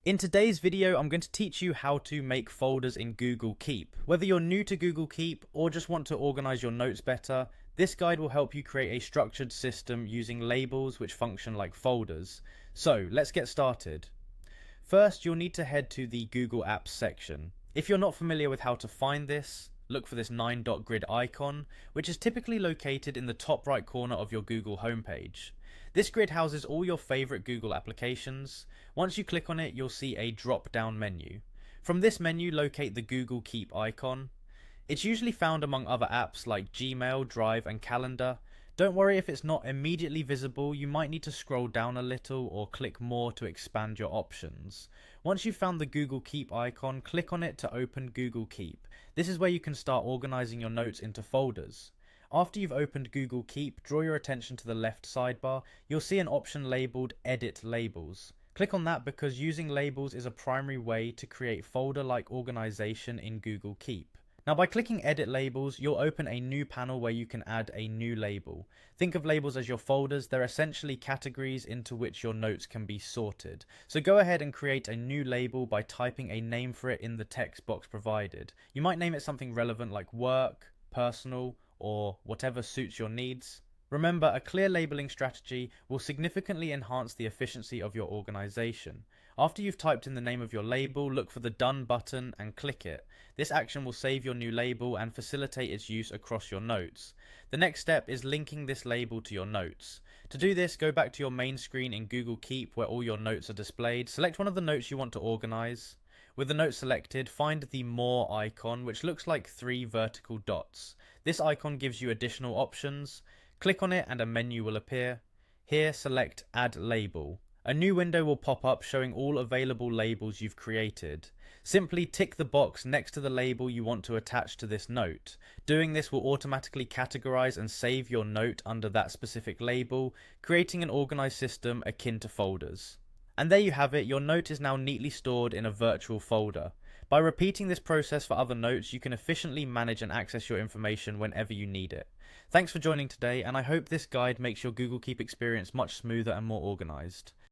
In today's video, I'm going to teach you how to make folders in Google Keep. Whether you're new to Google Keep or just want to organize your notes better, this guide will help you create a structured system using labels which function like folders. So let's get started. First, you'll need to head to the Google Apps section. If you're not familiar with how to find this, look for this 9-dot grid icon, which is typically located in the top right corner of your Google homepage. This grid houses all your favorite Google applications. Once you click on it, you'll see a drop-down menu. From this menu, locate the Google Keep icon. It's usually found among other apps like Gmail, Drive, and Calendar. Don't worry if it's not immediately visible, you might need to scroll down a little or click more to expand your options. Once you've found the Google Keep icon, click on it to open Google Keep. This is where you can start organizing your notes into folders. After you've opened Google Keep, draw your attention to the left sidebar. You'll see an option labeled Edit Labels. Click on that because using labels is a primary way to create folder-like organization in Google Keep. Now by clicking Edit Labels, you'll open a new panel where you can add a new label. Think of labels as your folders. They're essentially categories into which your notes can be sorted. So go ahead and create a new label by typing a name for it in the text box provided. You might name it something relevant like work, personal, or whatever suits your needs. Remember, a clear labeling strategy will significantly enhance the efficiency of your organization. After you've typed in the name of your label, look for the Done button and click it. This action will save your new label and facilitate its use across your notes. The next step is linking this label to your notes. To do this, go back to your main screen in Google Keep where all your notes are displayed. Select one of the notes you want to organize. With the note selected, find the More icon, which looks like 3 vertical dots. This icon gives you additional options. Click on it and a menu will appear. Here, select Add Label. A new window will pop up showing all available labels you've created. Simply tick the box next to the label you want to attach to this note. Doing this will automatically categorize and save your note under that specific label, creating an organized system akin to folders. And there you have it, your note is now neatly stored in a virtual folder. By repeating this process for other notes, you can efficiently manage and access your information whenever you need it. Thanks for joining today, and I hope this guide makes your Google Keep experience much smoother and more organized.